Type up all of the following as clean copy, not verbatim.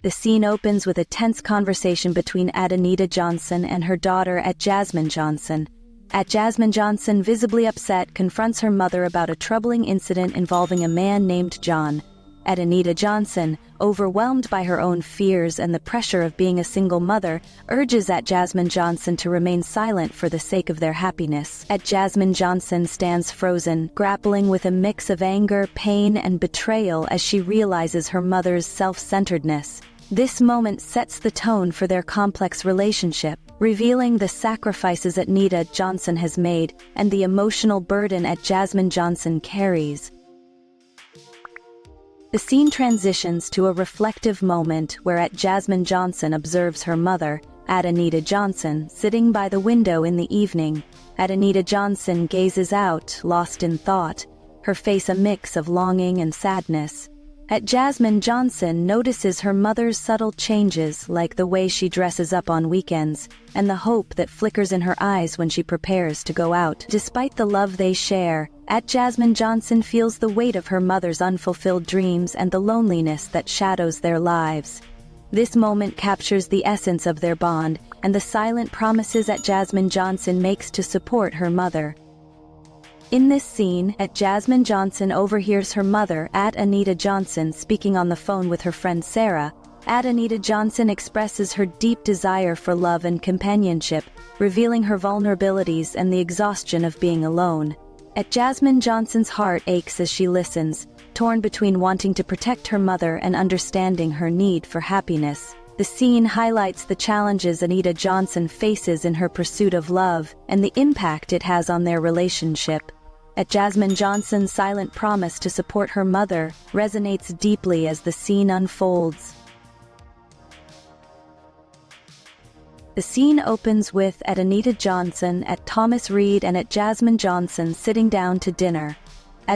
The scene opens with a tense conversation between Anita Johnson and her daughter Jasmine Johnson. Jasmine Johnson, visibly upset, confronts her mother about a troubling incident involving a man named John. Anita Johnson, overwhelmed by her own fears and the pressure of being a single mother, urges Jasmine Johnson to remain silent for the sake of their happiness. Jasmine Johnson stands frozen, grappling with a mix of anger, pain, and betrayal as she realizes her mother's self-centeredness. This moment sets the tone for their complex relationship, revealing the sacrifices Anita Johnson has made and the emotional burden Jasmine Johnson carries. The scene transitions to a reflective moment where Jasmine Johnson observes her mother, Anita Johnson, sitting by the window in the evening. Anita Johnson gazes out, lost in thought, her face a mix of longing and sadness. Jasmine Johnson notices her mother's subtle changes, like the way she dresses up on weekends, and the hope that flickers in her eyes when she prepares to go out. Despite the love they share, Jasmine Johnson feels the weight of her mother's unfulfilled dreams and the loneliness that shadows their lives. This moment captures the essence of their bond and the silent promises Jasmine Johnson makes to support her mother. In this scene, Jasmine Johnson overhears her mother, Anita Johnson, speaking on the phone with her friend Sarah. Anita Johnson expresses her deep desire for love and companionship, revealing her vulnerabilities and the exhaustion of being alone. Jasmine Johnson's heart aches as she listens, torn between wanting to protect her mother and understanding her need for happiness. The scene highlights the challenges Anita Johnson faces in her pursuit of love and the impact it has on their relationship. Jasmine Johnson's silent promise to support her mother resonates deeply as the scene unfolds. The scene opens with Anita Johnson, Thomas Reed, and Jasmine Johnson sitting down to dinner.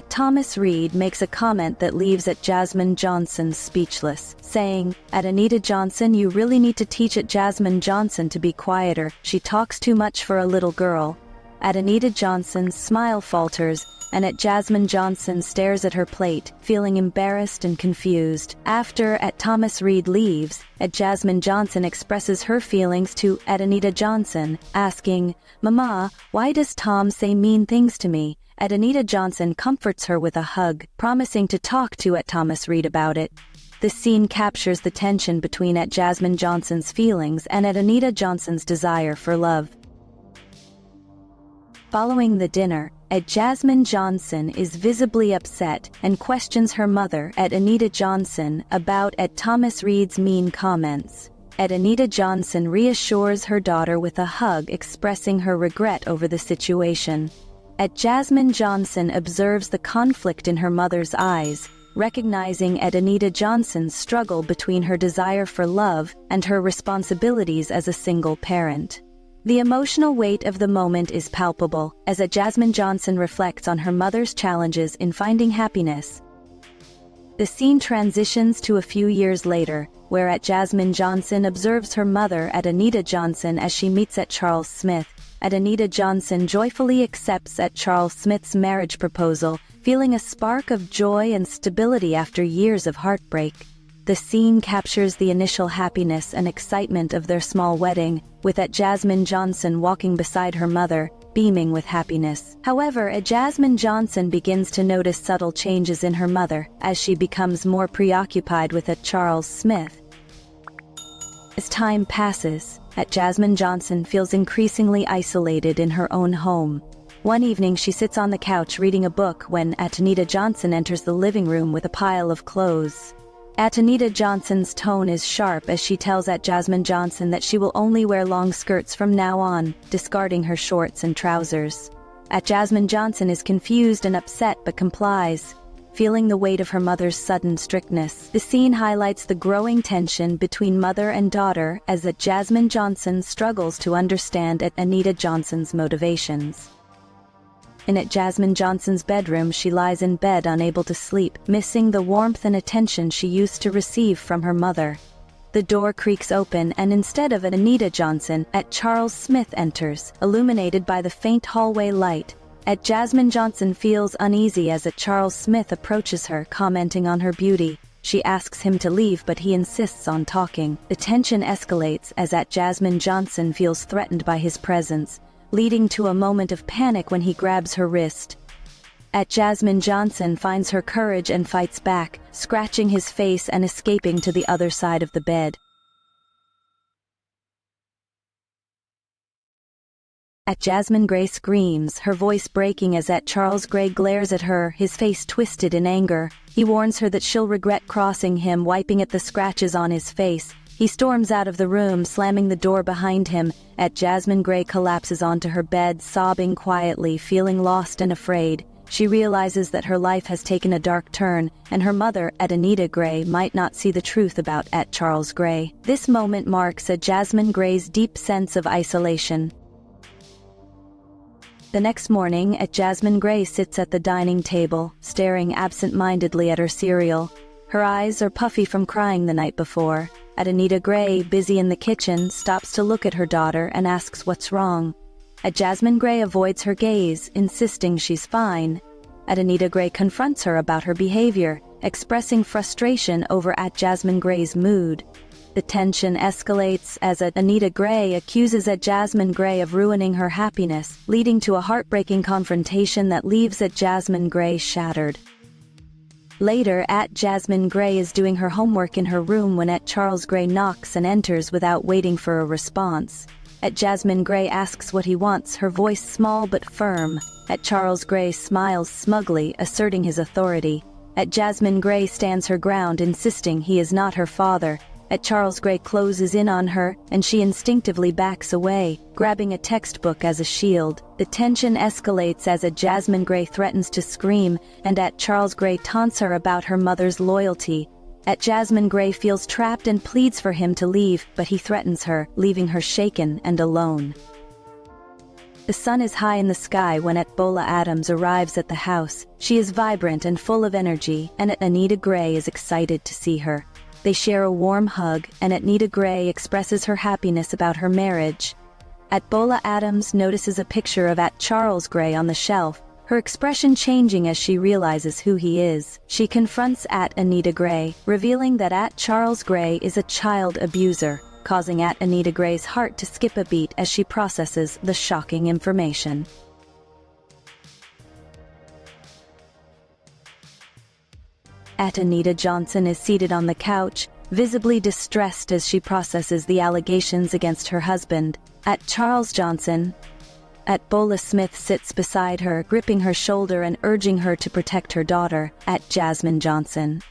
Thomas Reed makes a comment that leaves Jasmine Johnson speechless, saying, "Anita Johnson, you really need to teach Jasmine Johnson to be quieter. She talks too much for a little girl." Anita Johnson's smile falters, and Jasmine Johnson stares at her plate, feeling embarrassed and confused. After Thomas Reed leaves, Jasmine Johnson expresses her feelings to Anita Johnson, asking, "Mama, why does Tom say mean things to me?" Anita Johnson comforts her with a hug, promising to talk to Thomas Reed about it. The scene captures the tension between Jasmine Johnson's feelings and Anita Johnson's desire for love. Following the dinner, Jasmine Johnson is visibly upset and questions her mother, Anita Johnson, about Thomas Reed's mean comments. Anita Johnson reassures her daughter with a hug, expressing her regret over the situation. Jasmine Johnson observes the conflict in her mother's eyes, recognizing Anita Johnson's struggle between her desire for love and her responsibilities as a single parent. The emotional weight of the moment is palpable, as Jasmine Johnson reflects on her mother's challenges in finding happiness. The scene transitions to a few years later, where Jasmine Johnson observes her mother, Anita Johnson, as she meets Charles Smith. Anita Johnson joyfully accepts Charles Smith's marriage proposal, feeling a spark of joy and stability after years of heartbreak. The scene captures the initial happiness and excitement of their small wedding, with Jasmine Johnson walking beside her mother, beaming with happiness. However, Jasmine Johnson begins to notice subtle changes in her mother, as she becomes more preoccupied with Charles Smith. As time passes, Jasmine Johnson feels increasingly isolated in her own home. One evening she sits on the couch reading a book when Anita Johnson enters the living room with a pile of clothes. Anita Johnson's tone is sharp as she tells Jasmine Johnson that she will only wear long skirts from now on, discarding her shorts and trousers. Jasmine Johnson is confused and upset but complies, feeling the weight of her mother's sudden strictness. The scene highlights the growing tension between mother and daughter as Jasmine Johnson struggles to understand Anita Johnson's motivations. In Jasmine Johnson's bedroom, she lies in bed unable to sleep, missing the warmth and attention she used to receive from her mother. The door creaks open and instead of Anita Johnson, Charles Smith enters, illuminated by the faint hallway light. Jasmine Johnson feels uneasy as Charles Smith approaches her, commenting on her beauty. She asks him to leave, but he insists on talking. The tension escalates as Jasmine Johnson feels threatened by his presence, leading to a moment of panic when he grabs her wrist. Jasmine Johnson finds her courage and fights back, scratching his face and escaping to the other side of the bed. Jasmine Gray screams, her voice breaking as Charles Gray glares at her, his face twisted in anger. He warns her that she'll regret crossing him, wiping at the scratches on his face. He storms out of the room, slamming the door behind him. Jasmine Gray collapses onto her bed, sobbing quietly, feeling lost and afraid. She realizes that her life has taken a dark turn, and her mother, Anita Gray, might not see the truth about Charles Gray. This moment marks Jasmine Gray's deep sense of isolation. The next morning, Jasmine Gray sits at the dining table, staring absent-mindedly at her cereal. Her eyes are puffy from crying the night before. Anita Gray, busy in the kitchen, stops to look at her daughter and asks what's wrong. Jasmine Gray avoids her gaze, insisting she's fine. Anita Gray confronts her about her behavior, expressing frustration over Jasmine Gray's mood. The tension escalates as Anita Gray accuses Jasmine Gray of ruining her happiness, leading to a heartbreaking confrontation that leaves Jasmine Gray shattered. Later, Jasmine Gray is doing her homework in her room when Charles Gray knocks and enters without waiting for a response. Jasmine Gray asks what he wants, her voice small but firm. Charles Gray smiles smugly, asserting his authority. Jasmine Gray stands her ground, insisting he is not her father. Charles Gray closes in on her, and she instinctively backs away, grabbing a textbook as a shield. The tension escalates as Jasmine Gray threatens to scream, and Charles Gray taunts her about her mother's loyalty. Jasmine Gray feels trapped and pleads for him to leave, but he threatens her, leaving her shaken and alone. The sun is high in the sky when Bola Adams arrives at the house. She is vibrant and full of energy, and Anita Gray is excited to see her. They share a warm hug, and Anita Gray expresses her happiness about her marriage. Bola Adams notices a picture of Charles Gray on the shelf, her expression changing as she realizes who he is. She confronts Anita Gray, revealing that Charles Gray is a child abuser, causing Anita Gray's heart to skip a beat as she processes the shocking information. Anita Johnson is seated on the couch, visibly distressed as she processes the allegations against her husband, Charles Johnson. Bola Smith sits beside her, gripping her shoulder and urging her to protect her daughter, Jasmine Johnson.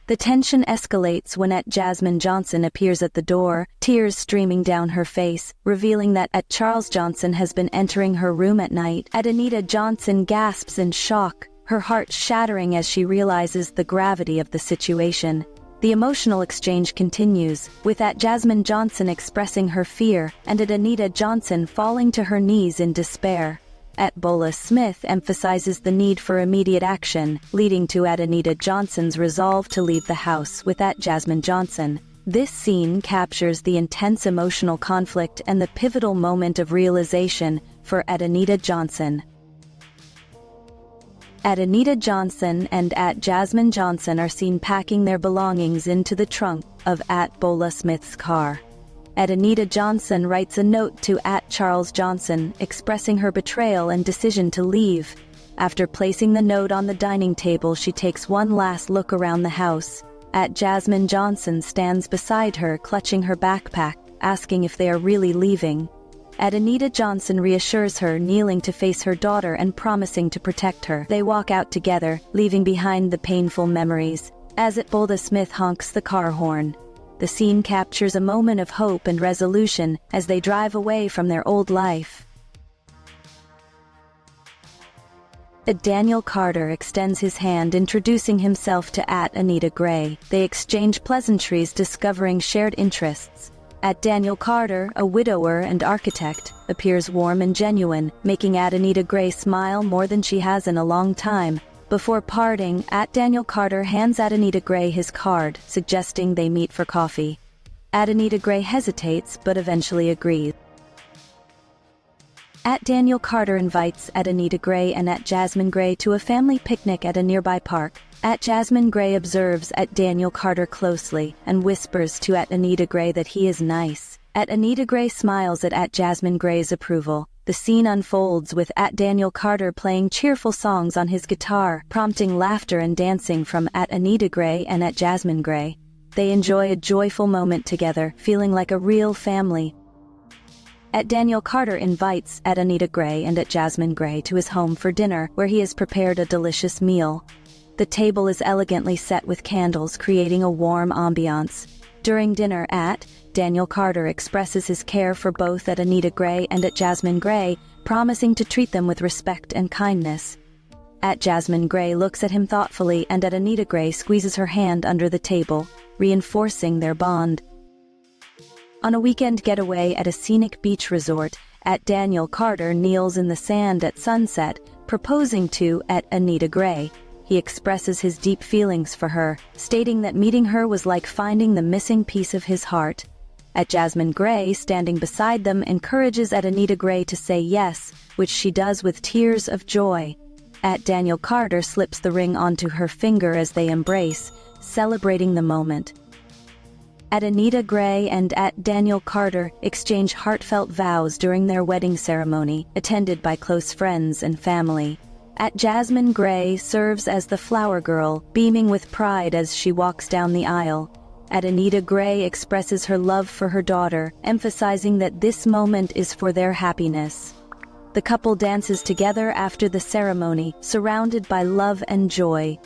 The tension escalates when Jasmine Johnson appears at the door, tears streaming down her face, revealing that Charles Johnson has been entering her room at night. Anita Johnson gasps in shock, her heart shattering as she realizes the gravity of the situation. The emotional exchange continues, with Jasmine Johnson expressing her fear and Anita Johnson falling to her knees in despair. Bola Smith emphasizes the need for immediate action, leading to Anita Johnson's resolve to leave the house with Jasmine Johnson. This scene captures the intense emotional conflict and the pivotal moment of realization for Anita Johnson. Anita Johnson and Jasmine Johnson are seen packing their belongings into the trunk of Bola Smith's car. Anita Johnson writes a note to Charles Johnson, expressing her betrayal and decision to leave. After placing the note on the dining table, she takes one last look around the house. Jasmine Johnson stands beside her, clutching her backpack, asking if they are really leaving. Anita Johnson reassures her, kneeling to face her daughter and promising to protect her. They walk out together, leaving behind the painful memories. As Bola Smith honks the car horn, the scene captures a moment of hope and resolution as they drive away from their old life. Daniel Carter extends his hand, introducing himself to Anita Gray. They exchange pleasantries, discovering shared interests. Daniel Carter, a widower and architect, appears warm and genuine, making Anita Gray smile more than she has in a long time. Before parting, Daniel Carter hands Anita Gray his card, suggesting they meet for coffee. Anita Gray hesitates but eventually agrees. Daniel Carter invites Anita Gray and Jasmine Gray to a family picnic at a nearby park. Jasmine Gray observes Daniel Carter closely and whispers to Anita Gray that he is nice. Anita Gray smiles at Jasmine Gray's approval. The scene unfolds with Daniel Carter playing cheerful songs on his guitar, prompting laughter and dancing from Anita Gray and Jasmine Gray. They enjoy a joyful moment together, feeling like a real family. Daniel Carter invites Anita Gray and Jasmine Gray to his home for dinner, where he has prepared a delicious meal. The table is elegantly set with candles, creating a warm ambiance. During dinner, Daniel Carter expresses his care for both Anita Gray and Jasmine Gray, promising to treat them with respect and kindness. Jasmine Gray looks at him thoughtfully, and Anita Gray squeezes her hand under the table, reinforcing their bond. On a weekend getaway at a scenic beach resort, Daniel Carter kneels in the sand at sunset, proposing to Anita Gray. He expresses his deep feelings for her, stating that meeting her was like finding the missing piece of his heart. Jasmine Gray, standing beside them, encourages Anita Gray to say yes, which she does with tears of joy. Daniel Carter slips the ring onto her finger as they embrace, celebrating the moment. Anita Gray and Daniel Carter exchange heartfelt vows during their wedding ceremony, attended by close friends and family. Jasmine Gray serves as the flower girl, beaming with pride as she walks down the aisle. Anita Gray expresses her love for her daughter, emphasizing that this moment is for their happiness. The couple dances together after the ceremony, surrounded by love and joy.